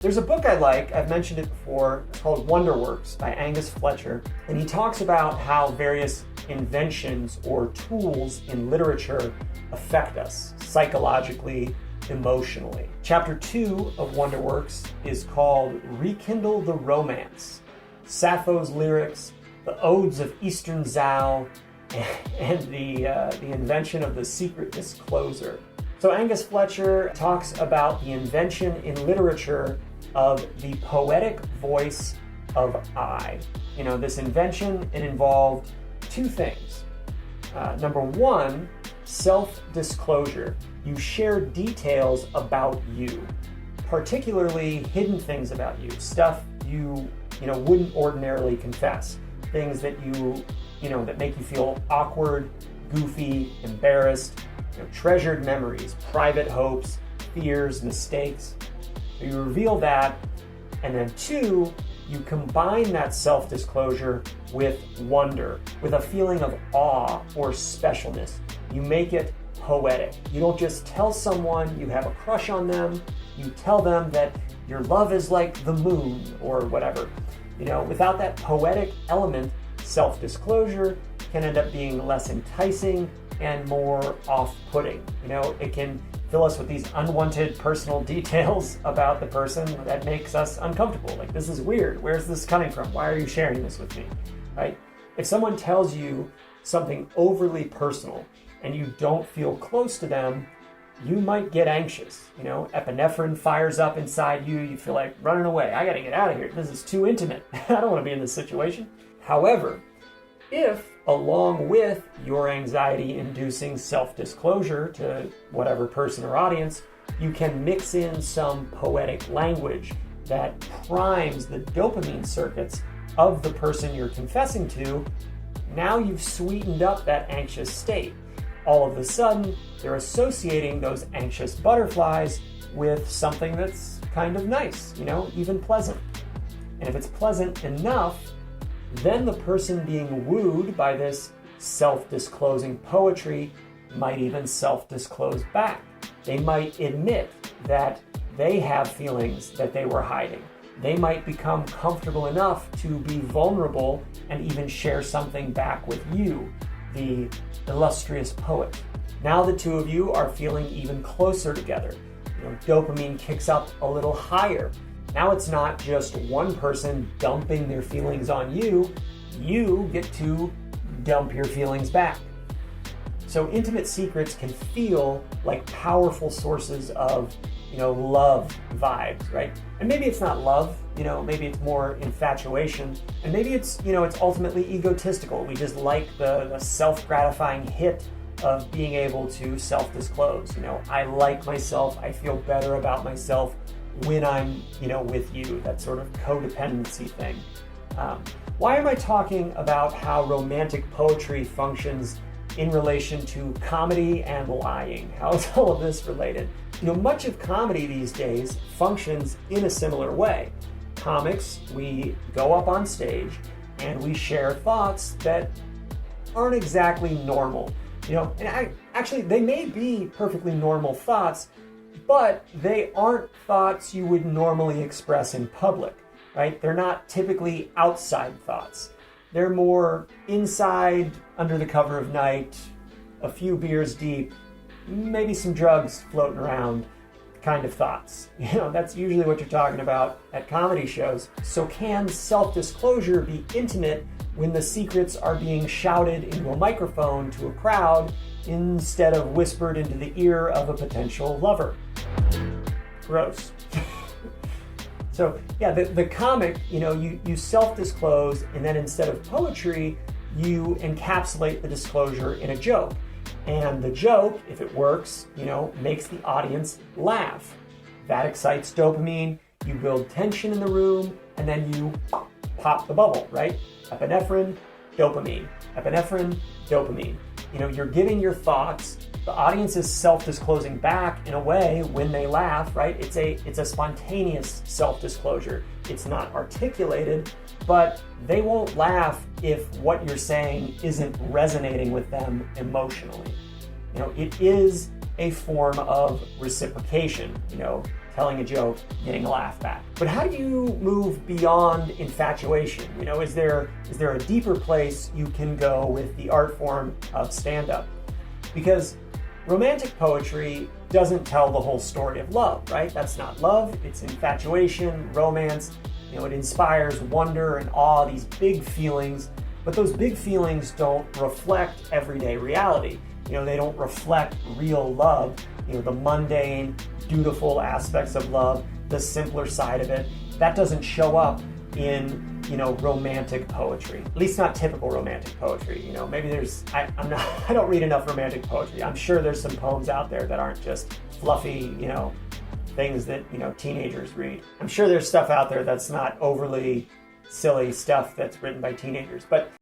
There's a book I like, I've mentioned it before, it's called Wonderworks by Angus Fletcher, and he talks about how various inventions or tools in literature affect us psychologically, emotionally. Chapter 2 of Wonderworks is called Rekindle the Romance, Sappho's Lyrics, the Odes of Eastern Zhao, and the invention of the secret discloser. So Angus Fletcher talks about the invention in literature of the poetic voice of I. This invention, it involved two things. Number one, self-disclosure. You share details about you, particularly hidden things about you, stuff you wouldn't ordinarily confess, things that that make you feel awkward, goofy, embarrassed, treasured memories, private hopes, fears, mistakes. So you reveal that, and then two, you combine that self-disclosure with wonder, with a feeling of awe or specialness. You make it poetic. You don't just tell someone you have a crush on them, you tell them that your love is like the moon or whatever. Without that poetic element, self-disclosure can end up being less enticing and more off-putting. It can fill us with these unwanted personal details about the person that makes us uncomfortable. Like, this is weird. Where's this coming from? Why are you sharing this with me? Right? If someone tells you something overly personal and you don't feel close to them, you might get anxious. Epinephrine fires up inside you. You feel like running away. I got to get out of here. This is too intimate. I don't want to be in this situation. However, if along with your anxiety-inducing self-disclosure to whatever person or audience, you can mix in some poetic language that primes the dopamine circuits of the person you're confessing to, now you've sweetened up that anxious state. All of a sudden, they're associating those anxious butterflies with something that's kind of nice, even pleasant. And if it's pleasant enough, then the person being wooed by this self-disclosing poetry might even self-disclose back. They might admit that they have feelings that they were hiding. They might become comfortable enough to be vulnerable and even share something back with you, the illustrious poet. Now the two of you are feeling even closer together. Dopamine kicks up a little higher. Now it's not just one person dumping their feelings on you, you get to dump your feelings back. So intimate secrets can feel like powerful sources of, love vibes, right? And maybe it's not love, maybe it's more infatuation, and maybe it's ultimately egotistical. We just like the self-gratifying hit of being able to self-disclose. I like myself, I feel better about myself when I'm, with you, that sort of codependency thing. Why am I talking about how romantic poetry functions in relation to comedy and lying? How is all of this related? Much of comedy these days functions in a similar way. Comics, we go up on stage and we share thoughts that aren't exactly normal. And actually, they may be perfectly normal thoughts, but they aren't thoughts you would normally express in public, right? They're not typically outside thoughts. They're more inside, under the cover of night, a few beers deep, maybe some drugs floating around kind of thoughts. That's usually what you're talking about at comedy shows. So can self-disclosure be intimate when the secrets are being shouted into a microphone to a crowd instead of whispered into the ear of a potential lover? Gross. So yeah, the comic, you self-disclose, and then instead of poetry, you encapsulate the disclosure in a joke. And the joke, if it works, makes the audience laugh. That excites dopamine, you build tension in the room, and then you pop the bubble, right? Epinephrine, dopamine. Epinephrine, dopamine. You're giving your thoughts. The audience is self-disclosing back in a way when they laugh, right? It's a spontaneous self-disclosure. It's not articulated, but they won't laugh if what you're saying isn't resonating with them emotionally. It is a form of reciprocation. telling a joke, getting a laugh back. But how do you move beyond infatuation? You know, is there a deeper place you can go with the art form of stand-up? Because romantic poetry doesn't tell the whole story of love, right? That's not love, it's infatuation, romance. You know, it inspires wonder and awe, these big feelings, but those big feelings don't reflect everyday reality. You know, they don't reflect real love, you know, the mundane, dutiful aspects of love, the simpler side of it. That doesn't show up in, you know, romantic poetry. At least not typical romantic poetry. You know, maybe there's, I don't read enough romantic poetry. I'm sure there's some poems out there that aren't just fluffy, you know, things that, you know, teenagers read. I'm sure there's stuff out there that's not overly silly stuff that's written by teenagers. But